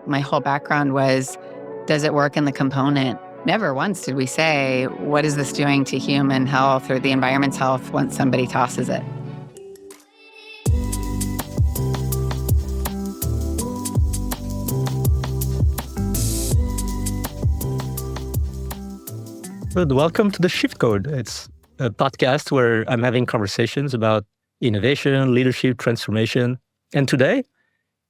my whole background was, does it work in the component? Never once did we say, what is this doing to human health or the environment's health once somebody tosses it? Good. Welcome to the Shift Code. It's a podcast where I'm having conversations about innovation, leadership, transformation. And today,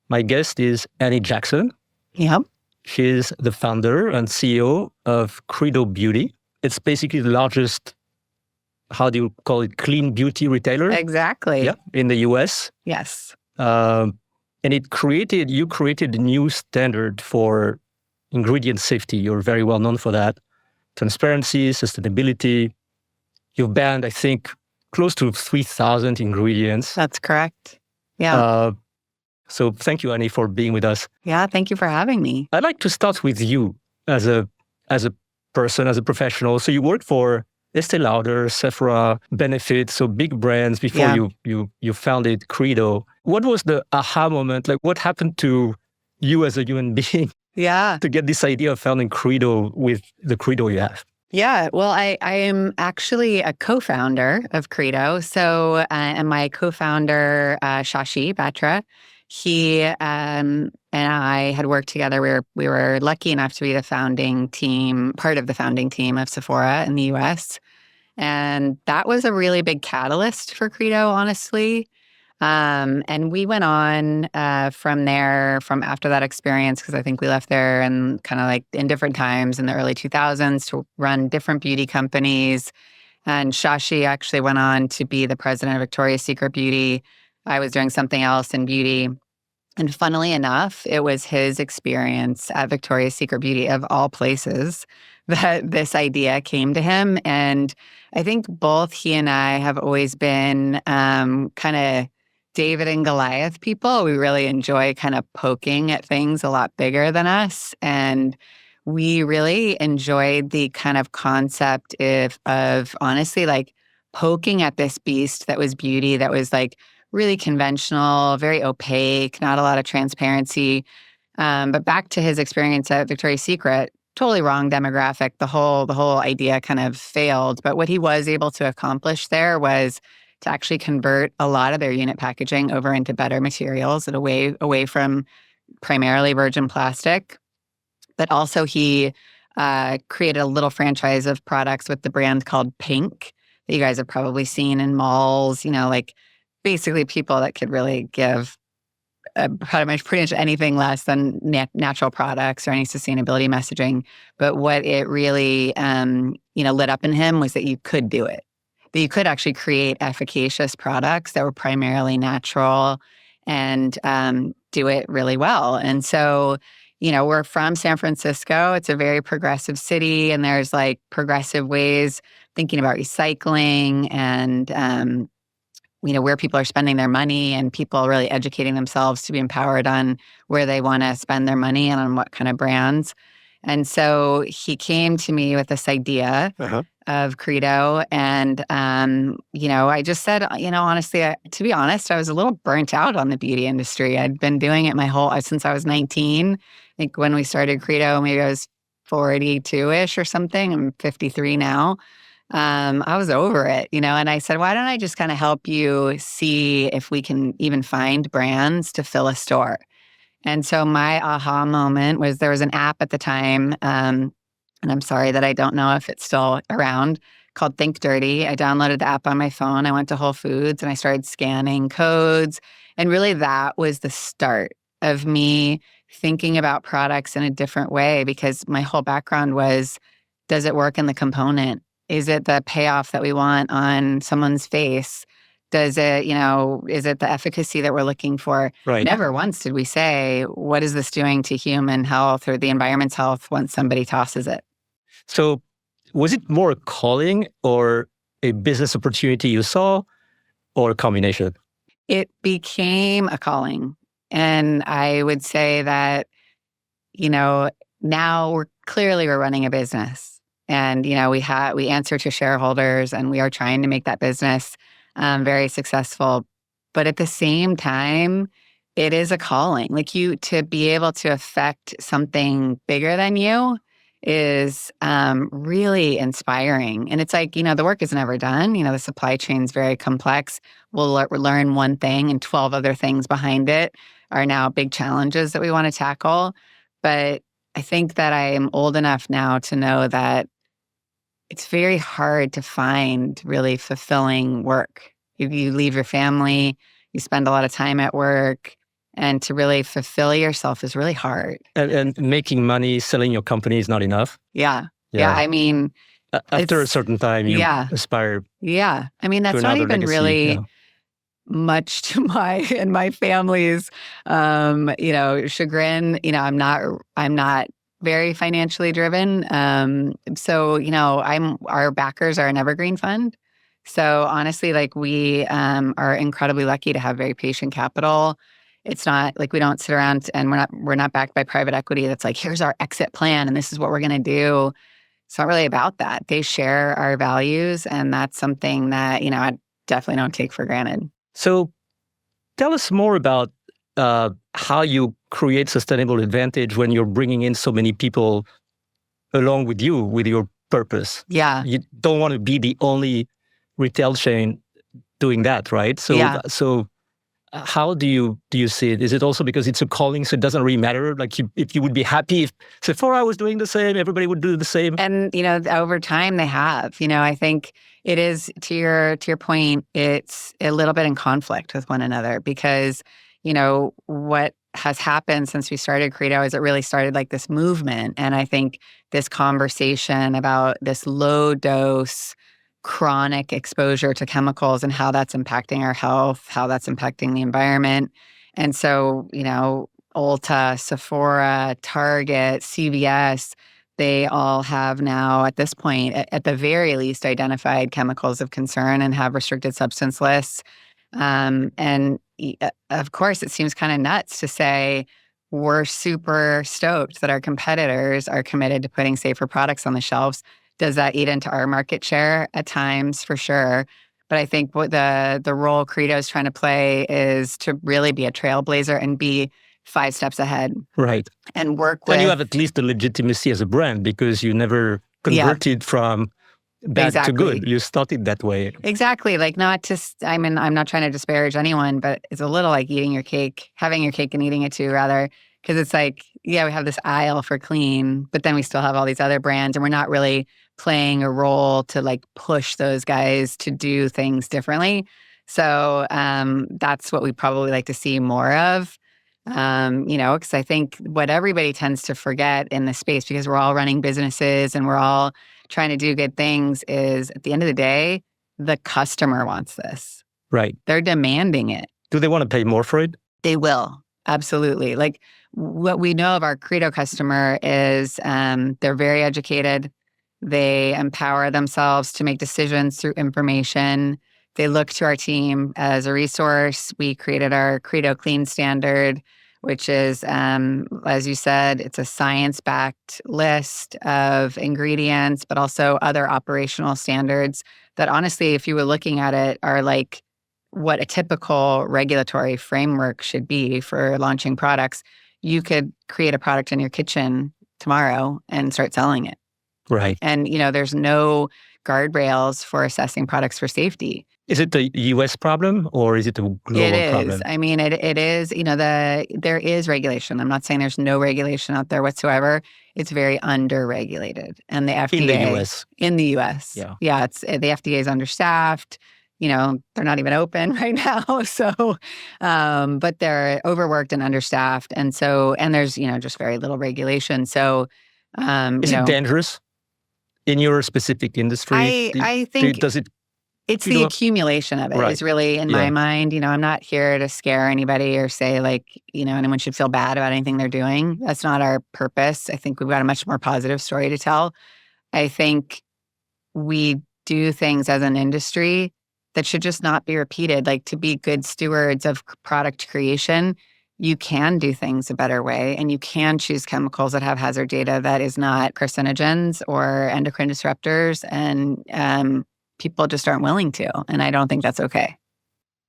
my guest is Annie Jackson. Yep. She's the founder and CEO of Credo Beauty. It's basically the largest, how do you call it, clean beauty retailer? Exactly. Yeah, in the US. Yes. And you created a new standard for ingredient safety. You're very well known for that. Transparency, sustainability. You've banned, I think, close to 3,000 ingredients. That's correct. Yeah. So thank you, Annie, for being with us. Yeah, thank you for having me. I'd like to start with you as a person, as a professional. So you worked for Estee Lauder, Sephora, Benefit, so big brands before you founded Credo. What was the aha moment? Like, what happened to you as a human being? Yeah. To get this idea of founding Credo with the Credo you have? Yeah. Well, I am actually a co-founder of Credo. So, and my co-founder, Shashi Batra, he and I had worked together. We were lucky enough to be the founding team, part of the founding team of Sephora in the US. And that was a really big catalyst for Credo, honestly. And we went on from there, from after that experience, because I think we left there and kind of like in different times in the early 2000s to run different beauty companies. And Shashi actually went on to be the president of Victoria's Secret Beauty. I was doing something else in beauty. And funnily enough, it was his experience at Victoria's Secret Beauty, of all places, that this idea came to him. And I think both he and I have always been kind of David and Goliath people. We really enjoy kind of poking at things a lot bigger than us. And we really enjoyed the kind of concept of honestly, like poking at this beast that was beauty, that was like really conventional, very opaque, not a lot of transparency. But back to his experience at Victoria's Secret, totally wrong demographic. The whole idea kind of failed. But what he was able to accomplish there was to actually convert a lot of their unit packaging over into better materials and away from primarily virgin plastic. But also he created a little franchise of products with the brand called Pink that you guys have probably seen in malls, like basically people that could really give pretty much anything less than natural products or any sustainability messaging. But what it really, lit up in him was that you could do it. That you could actually create efficacious products that were primarily natural and do it really well. And so, we're from San Francisco. It's a very progressive city, and there's like progressive ways thinking about recycling and, where people are spending their money, and people really educating themselves to be empowered on where they want to spend their money and on what kind of brands. And so he came to me with this idea of Credo. And, I just said, honestly, to be honest, I was a little burnt out on the beauty industry. I'd been doing it since I was 19. I think when we started Credo, maybe I was 42-ish or something. I'm 53 now. I was over it, and I said, why don't I just kind of help you see if we can even find brands to fill a store? And so my aha moment was there was an app at the time, and I'm sorry that I don't know if it's still around, called Think Dirty. I downloaded the app on my phone. I went to Whole Foods and I started scanning codes. And really that was the start of me thinking about products in a different way, because my whole background was, does it work in the component? Is it the payoff that we want on someone's face? Is it the efficacy that we're looking for? Right. Never once did we say, what is this doing to human health or the environment's health once somebody tosses it? So was it more a calling or a business opportunity you saw, or a combination? It became a calling. And I would say that, now we're running a business. And, we answer to shareholders, and we are trying to make that business very successful. But at the same time, it is a calling. Like to be able to affect something bigger than you is really inspiring. And it's like, the work is never done. The supply chain's very complex. We'll learn one thing and 12 other things behind it are now big challenges that we want to tackle. But I think that I am old enough now to know that it's very hard to find really fulfilling work. You leave your family, you spend a lot of time at work, and to really fulfill yourself is really hard. And making money, selling your company is not enough. Yeah. I mean, after a certain time, you aspire. Yeah. I mean, that's not even legacy, really much to my family's, chagrin. I'm not very financially driven. So, our backers are an evergreen fund. So honestly, like we are incredibly lucky to have very patient capital. It's not like we don't sit around and we're not backed by private equity that's like, here's our exit plan and this is what we're going to do. It's not really about that. They share our values, and that's something that, I definitely don't take for granted. So tell us more about how you create sustainable advantage when you're bringing in so many people along with you, with your purpose. Yeah. You don't want to be the only retail chain doing that, right? So how do you see it? Is it also because it's a calling, so it doesn't really matter? Like if you would be happy if Sephora was doing the same, everybody would do the same? And, over time they have. I think it is, to your point, it's a little bit in conflict with one another because, what has happened since we started Credo is it really started like this movement. And I think this conversation about this low dose chronic exposure to chemicals and how that's impacting our health, how that's impacting the environment. And so, Ulta, Sephora, Target, CVS, they all have now, at this point, at the very least, identified chemicals of concern and have restricted substance lists. And of course, it seems kind of nuts to say we're super stoked that our competitors are committed to putting safer products on the shelves. Does that eat into our market share? At times, for sure. But I think what the role Credo is trying to play is to really be a trailblazer and be 5 steps ahead. Right. And work with... And you have at least the legitimacy as a brand because you never converted from bad to good. You started that way. Exactly. Like I'm not trying to disparage anyone, but it's a little like having your cake and eating it too, rather. Because it's like, we have this aisle for clean, but then we still have all these other brands and we're not really playing a role to like push those guys to do things differently. So that's what we probably like to see more of. Because I think what everybody tends to forget in this space, because we're all running businesses and we're all trying to do good things, is at the end of the day, the customer wants this. Right. They're demanding it. Do they want to pay more for it? They will. Absolutely. Like what we know of our Credo customer is they're very educated. They empower themselves to make decisions through information. They look to our team as a resource. We created our Credo Clean Standard, which is, as you said, it's a science-backed list of ingredients, but also other operational standards that honestly, if you were looking at it, are like what a typical regulatory framework should be for launching products. You could create a product in your kitchen tomorrow and start selling it. Right. And, there's no guardrails for assessing products for safety. Is it a U.S. problem or is it a global problem? It is. I mean, it is, there is regulation. I'm not saying there's no regulation out there whatsoever. It's very under-regulated. And the FDA... In the U.S. Yeah. Yeah, the FDA is understaffed. They're not even open right now. So, but they're overworked and understaffed. And there's, just very little regulation. So, is it dangerous in your specific industry? I think it's the accumulation of it is really in my mind. I'm not here to scare anybody or say like, anyone should feel bad about anything they're doing. That's not our purpose. I think we've got a much more positive story to tell. I think we do things as an industry that should just not be repeated. Like, to be good stewards of product creation, you can do things a better way, and you can choose chemicals that have hazard data that is not carcinogens or endocrine disruptors, and people just aren't willing to, and I don't think that's okay.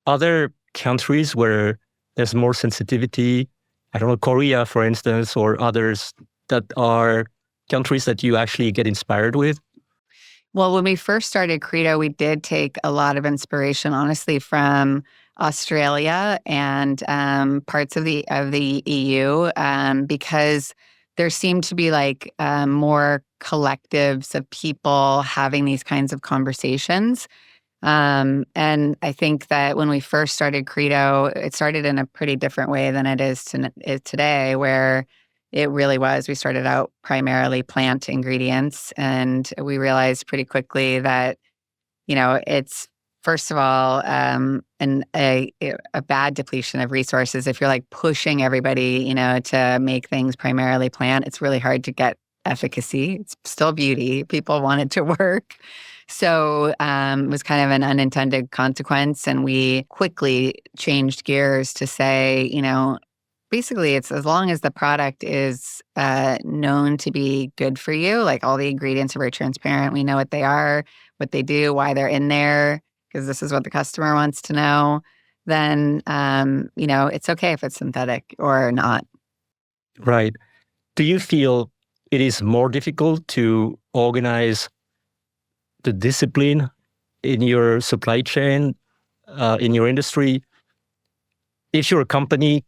Are there countries where there's more sensitivity? I don't know, Korea, for instance, or others that are countries that you actually get inspired with? Well, when we first started Credo, we did take a lot of inspiration, honestly, from Australia and parts of the EU, because there seemed to be like more collectives of people having these kinds of conversations. And I think that when we first started Credo, it started in a pretty different way than it is today, where it really was. We started out primarily plant ingredients, and we realized pretty quickly that, it's first of all, a bad depletion of resources. If you're like pushing everybody, to make things primarily plant, it's really hard to get efficacy. It's still beauty. People want it to work. So it was kind of an unintended consequence. And we quickly changed gears to say, basically, it's as long as the product is known to be good for you, like all the ingredients are very transparent. We know what they are, what they do, why they're in there, because this is what the customer wants to know. Then, it's okay if it's synthetic or not. Right. Do you feel it is more difficult to organize the discipline in your supply chain, in your industry, if you're a company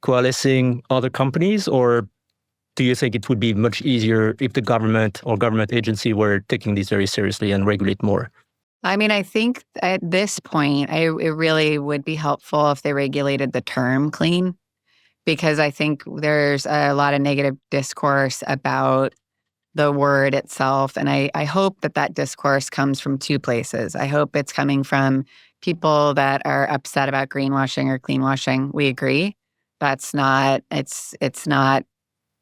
coalescing other companies, or do you think it would be much easier if the government or government agency were taking this very seriously and regulate more? I mean, I think at this point, it really would be helpful if they regulated the term clean, because I think there's a lot of negative discourse about the word itself. And I hope that discourse comes from two places. I hope it's coming from people that are upset about greenwashing or cleanwashing. We agree. That's not, it's not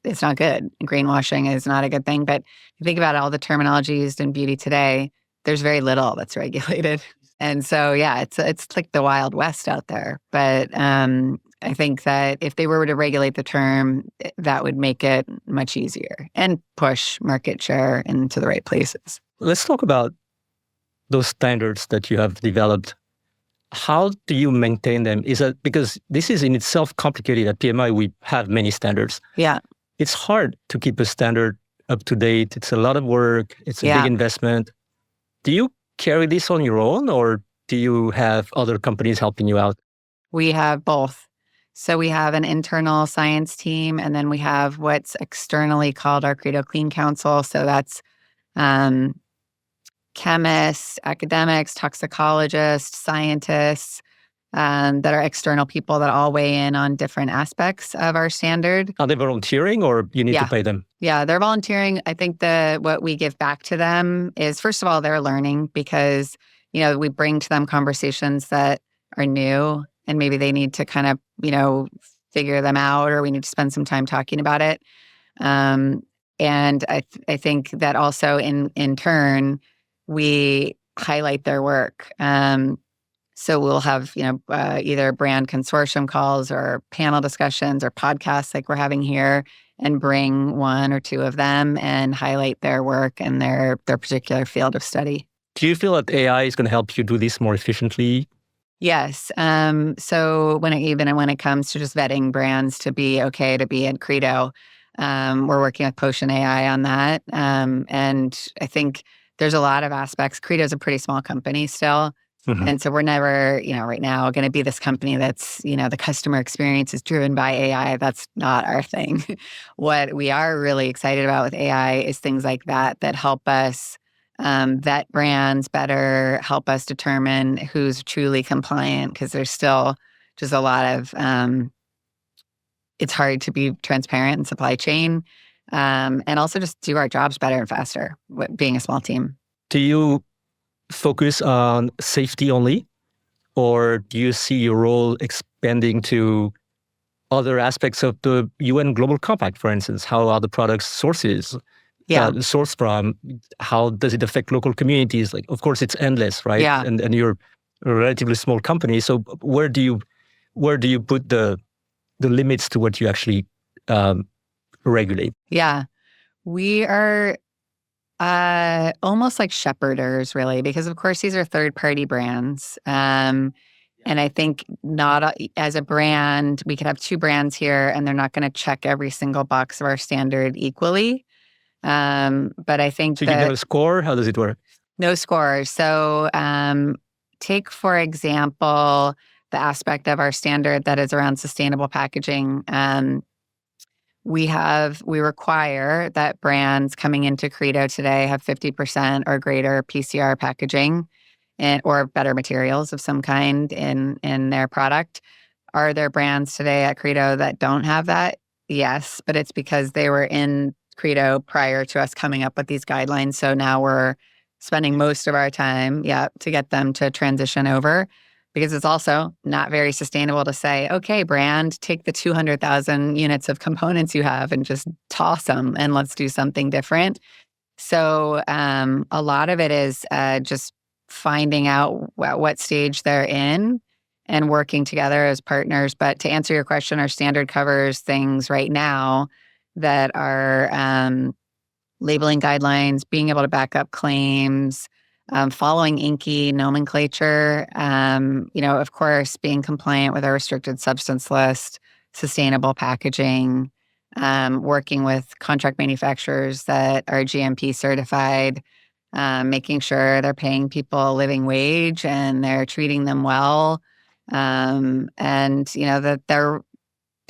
good. Greenwashing is not a good thing. But if you think about all the terminology used in beauty today, there's very little that's regulated. And so, yeah, it's like the Wild West out there. But I think that if they were to regulate the term, that would make it much easier and push market share into the right places. Let's talk about those standards that you have developed. How do you maintain them? Is that because this is in itself complicated? At PMI, we have many standards. Yeah. It's hard to keep a standard up to date. It's a lot of work. It's a big investment. Do you carry this on your own, or do you have other companies helping you out? We have both. So we have an internal science team, and then we have what's externally called our Credo Clean Council. So that's chemists, academics, toxicologists, scientists, that are external people that all weigh in on different aspects of our standard. Are they volunteering, or you need to pay them? Yeah, they're volunteering. I think what we give back to them is, first of all, they're learning, because, we bring to them conversations that are new, and maybe they need to kind of, figure them out, or we need to spend some time talking about it. And I think that also in turn, we highlight their work. So we'll have, either brand consortium calls or panel discussions or podcasts like we're having here, and bring one or two of them and highlight their work and their particular field of study. Do you feel that AI is going to help you do this more efficiently? Yes. So when it comes to just vetting brands to be okay to be at Credo, we're working with Potion AI on that. And I think there's a lot of aspects. Credo is a pretty small company still. Mm-hmm. And so we're never, right now going to be this company that's, the customer experience is driven by AI. That's not our thing. What we are really excited about with AI is things like that help us vet brands better, help us determine who's truly compliant, because there's still just a lot of, it's hard to be transparent in supply chain, and also just do our jobs better and faster, being a small team. Do you focus on safety only, or do you see your role expanding to other aspects of the UN Global Compact, for instance? How are the products sources? Sourced from? How does it affect local communities? Like, of course, it's endless, right? Yeah. And you're a relatively small company, so where do you put the limits to what you actually regulate? Yeah, we are almost like shepherders, really, because of course these are third-party brands, And I think as a brand, we could have two brands here and they're not going to check every single box of our standard equally. But I think So you give a score? How does it work? No scores. So take, for example, the aspect of our standard that is around sustainable packaging. We require that brands coming into Credo today have 50% or greater PCR packaging or better materials of some kind in their product. Are there brands today at Credo that don't have that? Yes, but it's because they were in Credo prior to us coming up with these guidelines. So now we're spending most of our time, to get them to transition over, because it's also not very sustainable to say, okay, brand, take the 200,000 units of components you have and just toss them and let's do something different. So a lot of it is just finding out what stage they're in and working together as partners. But to answer your question, our standard covers things right now that are labeling guidelines, being able to back up claims, following INCI nomenclature, of course, being compliant with our restricted substance list, sustainable packaging, working with contract manufacturers that are GMP certified, making sure they're paying people a living wage and they're treating them well. I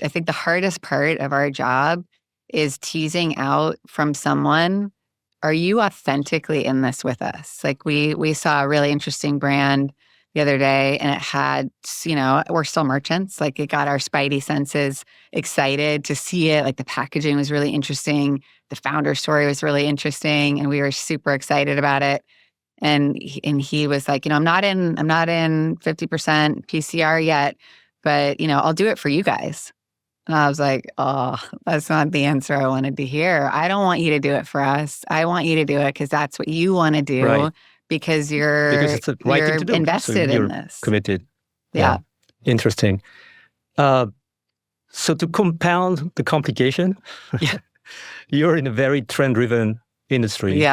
think the hardest part of our job is teasing out from someone, are you authentically in this with us? Like we saw a really interesting brand the other day and it had, we're still merchants. Like it got our spidey senses excited to see it. Like the packaging was really interesting. The founder story was really interesting. And we were super excited about it. And he was like, I'm not in 50% PCR yet, but I'll do it for you guys. And I was like, oh, that's not the answer I wanted to hear. I don't want you to do it for us. I want you to do it because that's what you want to do, right, because it's the right thing to do. Invested in this. Committed. Yeah. Interesting. So to compound the complication, you're in a very trend-driven industry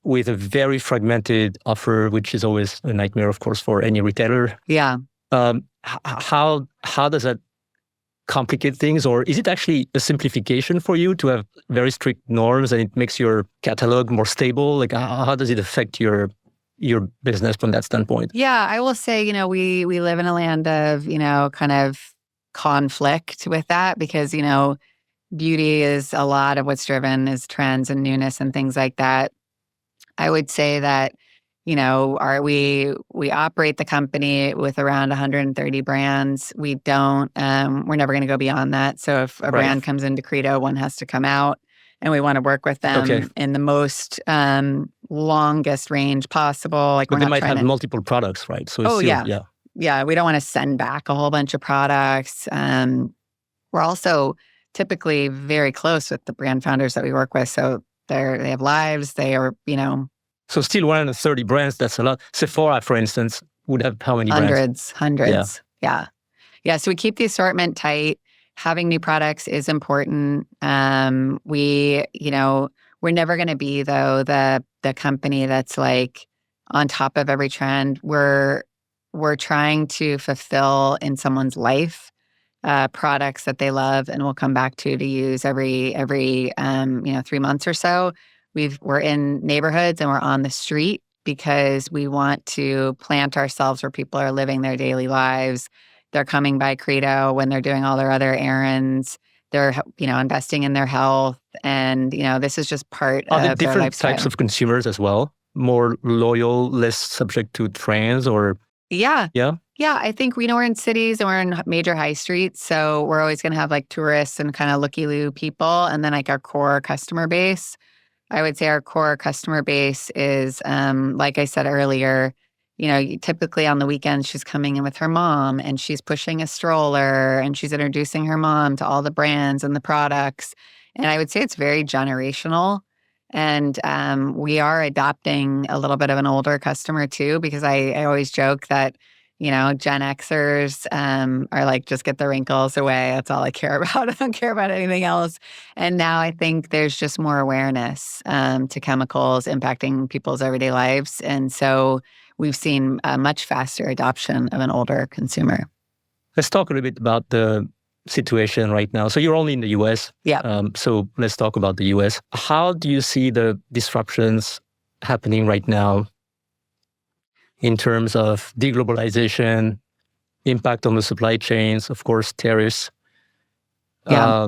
with a very fragmented offer, which is always a nightmare, of course, for any retailer. Yeah. How does that complicate things, or is it actually a simplification for you to have very strict norms and it makes your catalog more stable? Like how does it affect your business from that standpoint? Yeah, I will say, we live in a land of, kind of conflict with that, because, beauty is a lot of what's driven is trends and newness and things like that. I would say that, we operate the company with around 130 brands. We don't, we're never going to go beyond that. So if a brand comes into Credo, one has to come out, and we want to work with them in the most longest range possible. Like, but they might have multiple products, right? So yeah. We don't want to send back a whole bunch of products. We're also typically very close with the brand founders that we work with. So they have lives. They are, So still 130 brands, that's a lot. Sephora, for instance, would have how many brands? Hundreds. Yeah. So we keep the assortment tight. Having new products is important. We're never going to be, though, the company that's like on top of every trend. We're trying to fulfill in someone's life products that they love and will come back to use every 3 months or so. We're in neighborhoods and we're on the street because we want to plant ourselves where people are living their daily lives. They're coming by Credo when they're doing all their other errands. They're, investing in their health. And, this is just part of their lifestyle. Are there different types of consumers as well? More loyal, less subject to trends, or? Yeah, I think we're in cities and we're in major high streets. So we're always going to have like tourists and kind of looky-loo people. And then like our core customer base. I would say our core customer base is, like I said earlier, typically on the weekends, she's coming in with her mom and she's pushing a stroller and she's introducing her mom to all the brands and the products. And I would say it's very generational. And we are adopting a little bit of an older customer too, because I always joke that, Gen Xers are like, just get the wrinkles away. That's all I care about. I don't care about anything else. And now I think there's just more awareness to chemicals impacting people's everyday lives. And so we've seen a much faster adoption of an older consumer. Let's talk a little bit about the situation right now. So you're only in the US. Yeah. So let's talk about the US. How do you see the disruptions happening right now in terms of deglobalization, impact on the supply chains, of course, tariffs, Yeah.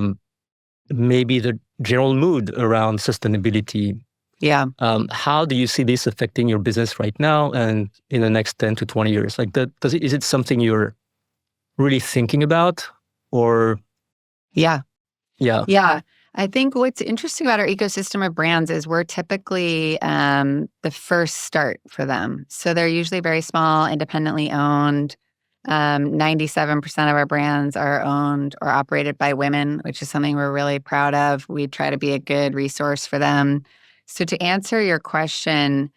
maybe the general mood around sustainability? Yeah. How do you see this affecting your business right now and in the next 10 to 20 years? Like, is it something you're really thinking about, or? Yeah. Yeah. Yeah. I think what's interesting about our ecosystem of brands is we're typically the first start for them. So they're usually very small, independently owned. 97% of our brands are owned or operated by women, which is something we're really proud of. We try to be a good resource for them. So to answer your question,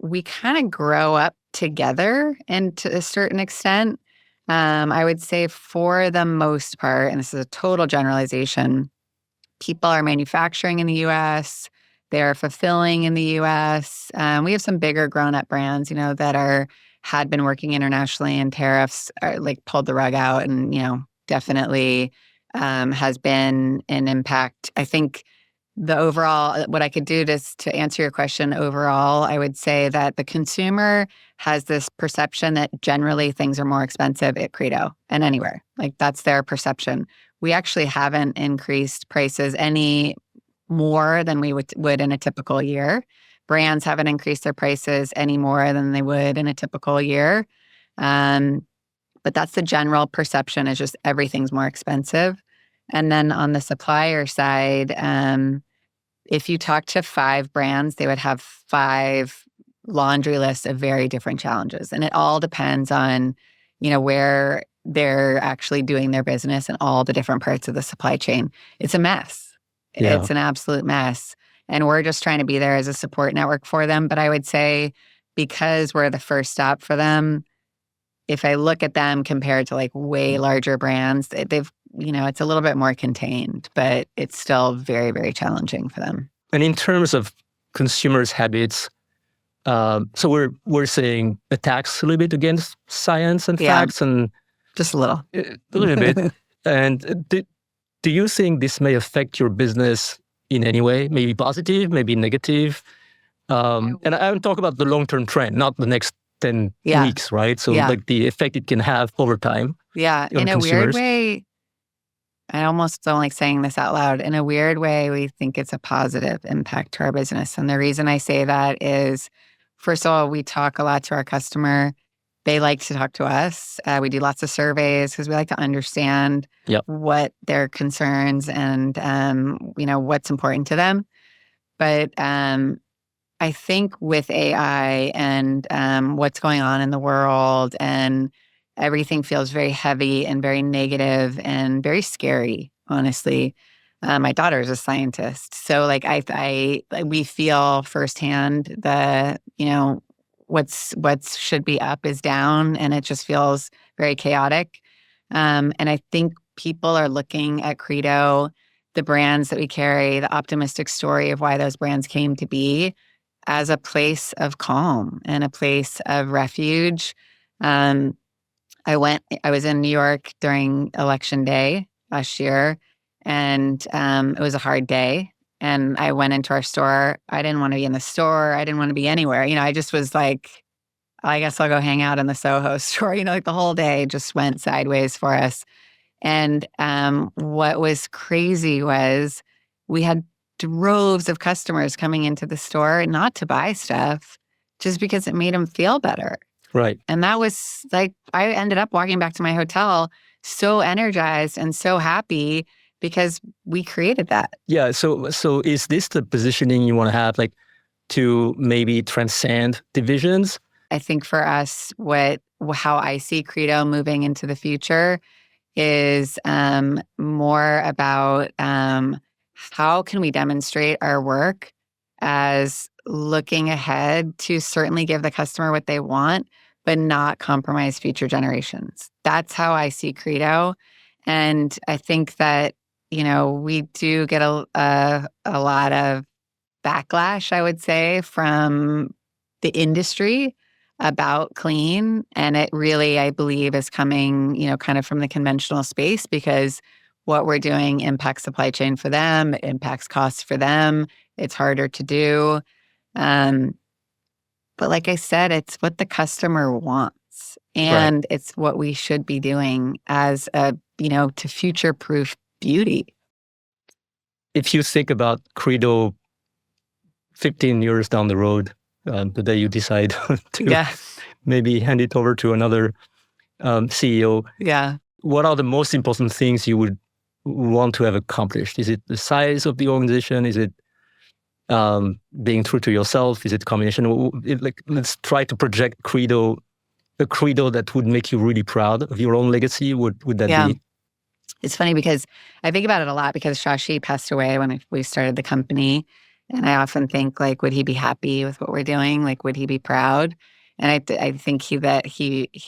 we kind of grow up together, and to a certain extent, I would say for the most part, and this is a total generalization, people are manufacturing in the US, they're fulfilling in the US. We have some bigger grown-up brands, that had been working internationally, and tariffs are like pulled the rug out, and definitely has been an impact. I think the overall, what I could do to answer your question overall, I would say that the consumer has this perception that generally things are more expensive at Credo and anywhere. Like, that's their perception. We actually haven't increased prices any more than we would in a typical year. Brands haven't increased their prices any more than they would in a typical year. But that's the general perception, is just everything's more expensive. And then on the supplier side, if you talk to 5 brands, they would have 5 laundry lists of very different challenges. And it all depends on, where they're actually doing their business and all the different parts of the supply chain. It's a mess. Yeah. It's an absolute mess. And we're just trying to be there as a support network for them. But I would say, because we're the first stop for them, if I look at them compared to like way larger brands, they've, it's a little bit more contained, but it's still very, very challenging for them. And in terms of consumers' habits, so we're saying attacks a little bit against science and facts, and just a little bit. And do you think this may affect your business in any way? Maybe positive, maybe negative? And I'm talking about the long-term trend, not the next 10 weeks, right? So like the effect it can have over time. Yeah. In a weird way, I almost don't like saying this out loud. In a weird way, we think it's a positive impact to our business. And the reason I say that is, first of all, we talk a lot to our customer. They like to talk to us. We do lots of surveys because we like to understand what their concerns and, what's important to them. But I think with AI and what's going on in the world, and everything feels very heavy and very negative and very scary, honestly. My daughter is a scientist. So like we feel firsthand the, what's should be up is down, and it just feels very chaotic. And I think people are looking at Credo, the brands that we carry, the optimistic story of why those brands came to be, as a place of calm and a place of refuge. I was in New York during Election Day last year, and it was a hard day. And I went into our store. I didn't want to be in the store. I didn't want to be anywhere. I just was like, I guess I'll go hang out in the Soho store. Like the whole day just went sideways for us. And what was crazy was we had droves of customers coming into the store, not to buy stuff, just because it made them feel better. Right. And that was like, I ended up walking back to my hotel so energized and so happy because we created that. Yeah. So is this the positioning you want to have, like to maybe transcend divisions? I think for us, how I see Credo moving into the future is more about how can we demonstrate our work as looking ahead to certainly give the customer what they want, but not compromise future generations. That's how I see Credo. And I think that, we do get a lot of backlash, I would say, from the industry about clean. And it really, I believe, is coming, kind of from the conventional space, because what we're doing impacts supply chain for them, it impacts costs for them. It's harder to do. But like I said, it's what the customer wants. And it's what we should be doing as to future-proof beauty. If you think about Credo 15 years down the road, the day you decide to maybe hand it over to another CEO, what are the most important things you would want to have accomplished? Is it the size of the organization? Is it being true to yourself? Is it a combination? Let's try to project a Credo that would make you really proud of your own legacy. Would that be? It's funny because I think about it a lot, because Shashi passed away when we started the company. And I often think, like, would he be happy with what we're doing? Like, would he be proud? And I think he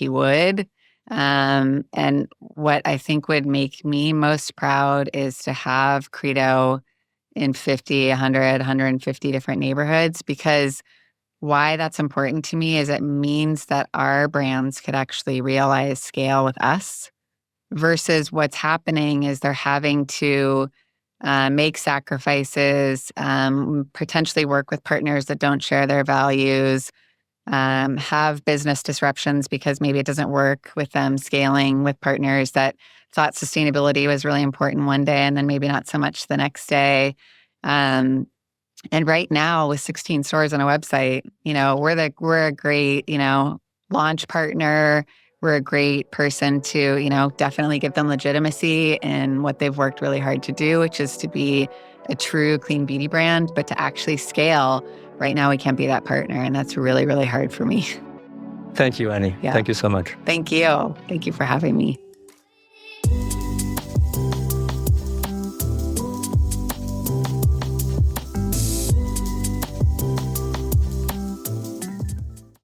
would. And what I think would make me most proud is to have Credo in 50, 100, 150 different neighborhoods, because why that's important to me is it means that our brands could actually realize scale with us, versus what's happening is they're having to make sacrifices, potentially work with partners that don't share their values, have business disruptions because maybe it doesn't work with them scaling with partners that thought sustainability was really important one day and then maybe not so much the next day. And right now, with 16 stores on a website, we're a great, launch partner. We're a great person to, definitely give them legitimacy in what they've worked really hard to do, which is to be a true clean beauty brand. But to actually scale, right now, we can't be that partner. And that's really, really hard for me. Thank you, Annie. Thank you so much. Thank you. Thank you for having me.